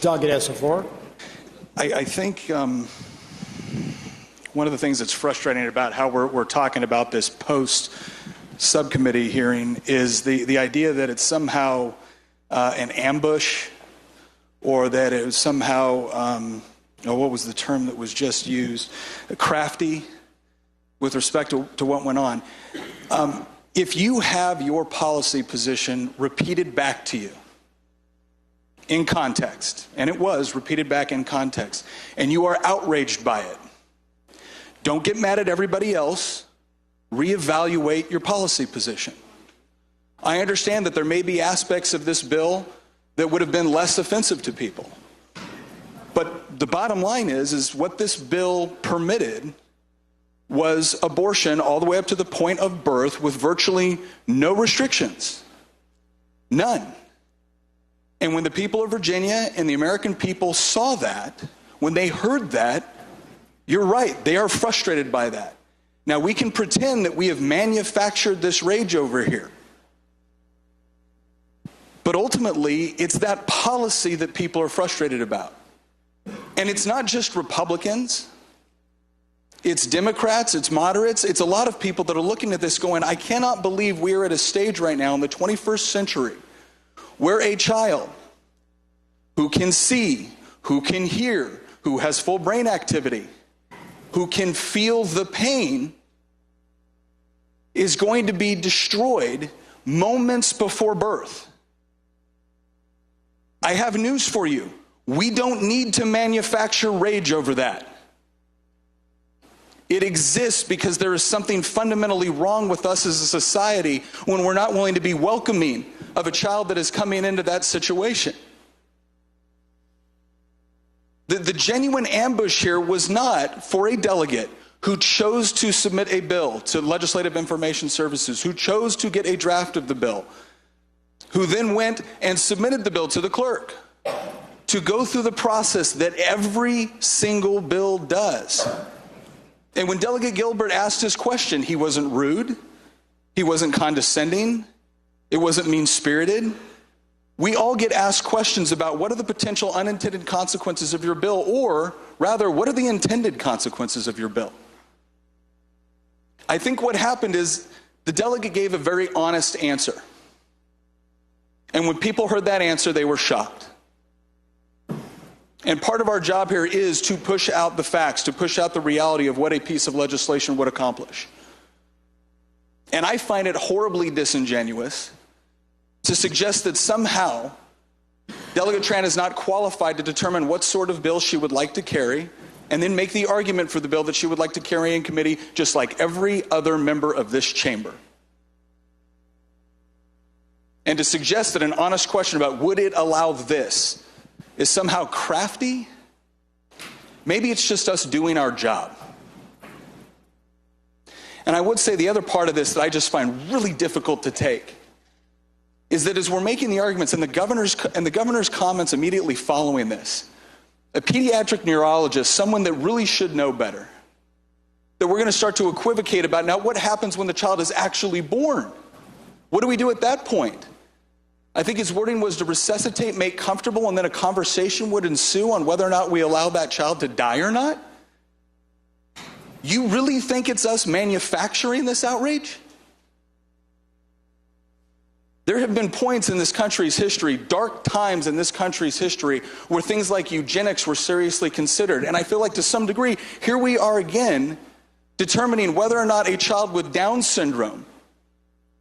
Delegate has the floor. I think one of the things that's frustrating about how we're talking about this post-subcommittee hearing is the idea that it's somehow an ambush, or that it was somehow, what was the term that was just used? Crafty, with respect to what went on. If you have your policy position repeated back to you in context, and it was repeated back in context, and you are outraged by it, don't get mad at everybody else. Reevaluate your policy position. I understand that there may be aspects of this bill that would have been less offensive to people. But the bottom line is what this bill permitted was abortion all the way up to the point of birth with virtually no restrictions. None. And when the people of Virginia and the American people saw that, when they heard that, you're right, they are frustrated by that. Now, we can pretend that we have manufactured this rage over here. But ultimately, it's that policy that people are frustrated about. And it's not just Republicans. It's Democrats, it's moderates, it's a lot of people that are looking at this going, I cannot believe we are at a stage right now in the 21st century where a child who can see, who can hear, who has full brain activity, who can feel the pain, is going to be destroyed moments before birth. I have news for you. We don't need to manufacture rage over that. It exists because there is something fundamentally wrong with us as a society when we're not willing to be welcoming of a child that is coming into that situation. The genuine ambush here was not for a delegate who chose to submit a bill to Legislative Information Services, who chose to get a draft of the bill, who then went and submitted the bill to the clerk to go through the process that every single bill does. And when Delegate Gilbert asked his question, he wasn't rude, he wasn't condescending, it wasn't mean-spirited. We all get asked questions about what are the potential unintended consequences of your bill, or rather, what are the intended consequences of your bill? I think what happened is the delegate gave a very honest answer. And when people heard that answer, they were shocked. And part of our job here is to push out the facts, to push out the reality of what a piece of legislation would accomplish. And I find it horribly disingenuous to suggest that somehow Delegate Tran is not qualified to determine what sort of bill she would like to carry, and then make the argument for the bill that she would like to carry in committee, just like every other member of this chamber. And to suggest that an honest question about would it allow this is somehow crafty, maybe it's just us doing our job. And I would say the other part of this that I just find really difficult to take is that as we're making the arguments, and the governor's comments immediately following this, a pediatric neurologist, someone that really should know better, that we're going to start to equivocate about now what happens when the child is actually born. What do we do at that point? I think his wording was to resuscitate, make comfortable, and then a conversation would ensue on whether or not we allow that child to die or not. You really think it's us manufacturing this outrage? There have been points in this country's history, dark times in this country's history, where things like eugenics were seriously considered. And I feel like to some degree, here we are again, determining whether or not a child with Down syndrome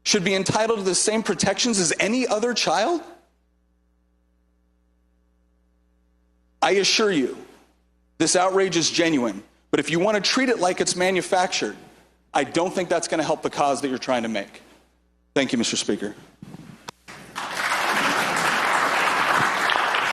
should be entitled to the same protections as any other child? I assure you, this outrage is genuine. But if you want to treat it like it's manufactured, I don't think that's going to help the cause that you're trying to make. Thank you, Mr. Speaker.